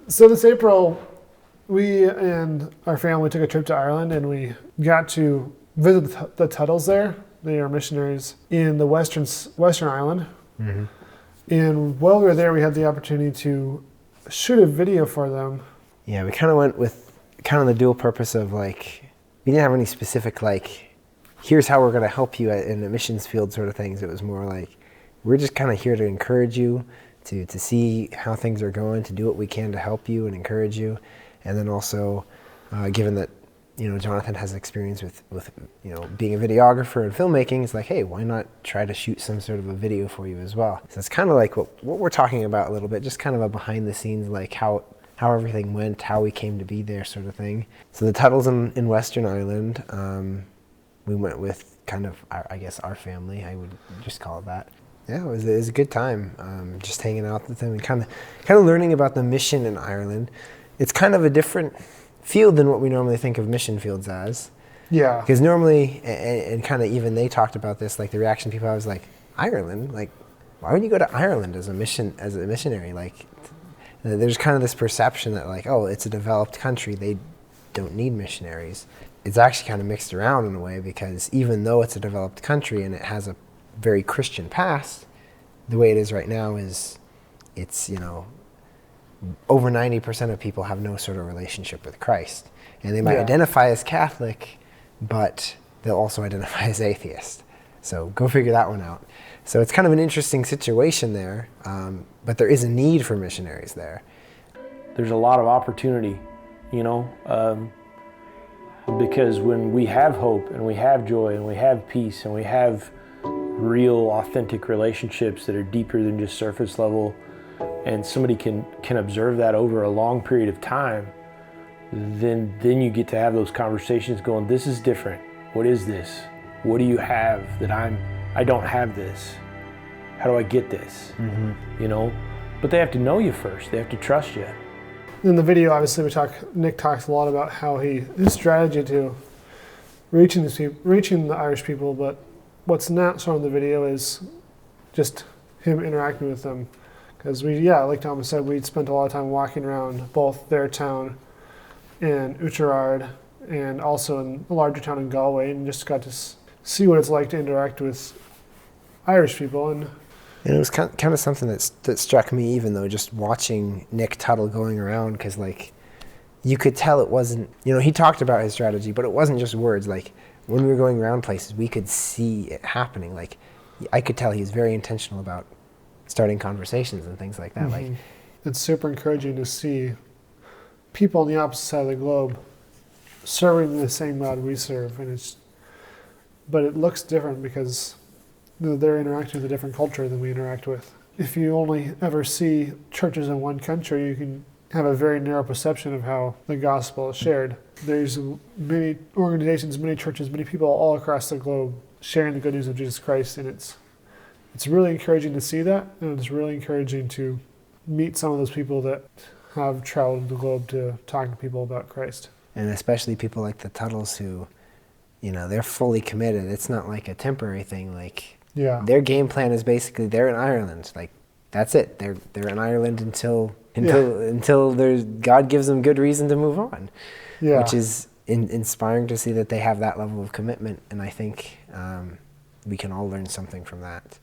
So this April, we and our family took a trip to Ireland, and we got to visit the Tuttles there. They are missionaries in the Western Island. Mm-hmm. And while we were there, we had the opportunity to shoot a video for them. Yeah, we kind of went with kind of the dual purpose of like, we didn't have any specific like, here's how we're going to help you in the missions field sort of things. It was more like, we're just kind of here to encourage you, to see how things are going, to do what we can to help you and encourage you. And then also, given that, Jonathan has experience with being a videographer and filmmaking, it's like, hey, why not try to shoot some sort of a video for you as well? So it's kind of like what we're talking about a little bit, just kind of a behind the scenes, like how everything went, how we came to be there sort of thing. So the Tuttles in Western Ireland, we went with kind of, our family, I would just call it that. Yeah, it was a good time, just hanging out with them and kind of learning about the mission in Ireland. It's kind of a different field than what we normally think of mission fields as. Yeah. Because normally, and kind of even they talked about this, like the reaction people, I was like, Ireland? Like, why would you go to Ireland as a missionary? Like, there's kind of this perception that like, oh, it's a developed country, they don't need missionaries. It's actually kind of mixed around in a way, because even though it's a developed country and it has a very Christian past, the way it is right now is it's, over 90% of people have no sort of relationship with Christ. And they might identify as Catholic, but they'll also identify as atheist. So go figure that one out. So it's kind of an interesting situation there, but there is a need for missionaries there. There's a lot of opportunity, because when we have hope and we have joy and we have peace and we have real authentic relationships that are deeper than just surface level, and somebody can observe that over a long period of time, then you get to have those conversations going, this is different. What is this? What do you have that I don't have this? How do I get this? Mm-hmm. But they have to know you first. They have to trust you. In the video, obviously, Nick talks a lot about how his strategy to reaching the Irish people, but what's not shown in the video is just him interacting with them. Because like Thomas said, we spent a lot of time walking around both their town in Oughterard and also in a larger town in Galway, and just got to see what it's like to interact with Irish people. And it was kind of something that struck me, even though just watching Nick Tuttle going around, because like you could tell it wasn't, he talked about his strategy, but it wasn't just words. Like when we were going around places, we could see it happening. Like I could tell he was very intentional about starting conversations and things like that. Mm-hmm. Like, it's super encouraging to see people on the opposite side of the globe serving the same God we serve, but it looks different because they're interacting with a different culture than we interact with. If you only ever see churches in one country, you can have a very narrow perception of how the gospel is shared. There's many organizations, many churches, many people all across the globe sharing the good news of Jesus Christ, and it's really encouraging to see that, and it's really encouraging to meet some of those people that have traveled the globe to talk to people about Christ. And especially people like the Tuttles who, they're fully committed. It's not like a temporary thing. Like, their game plan is basically they're in Ireland. Like, that's it. They're in Ireland until God gives them good reason to move on. Yeah. Which is inspiring to see that they have that level of commitment, and I think we can all learn something from that.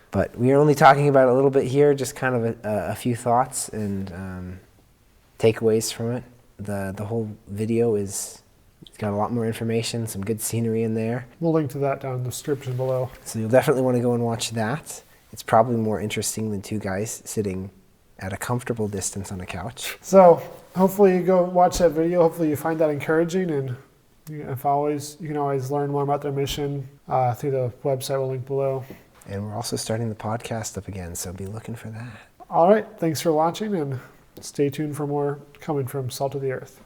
But we are only talking about a little bit here, just kind of a few thoughts and takeaways from it. The whole video it's got a lot more information, some good scenery in there. We'll link to that down in the description below. So you'll definitely want to go and watch that. It's probably more interesting than two guys sitting at a comfortable distance on a couch. So hopefully you go watch that video. Hopefully you find that encouraging, and you can always learn more about their mission through the website we'll link below. And we're also starting the podcast up again, so be looking for that. All right, thanks for watching, and stay tuned for more coming from Salt of the Earth.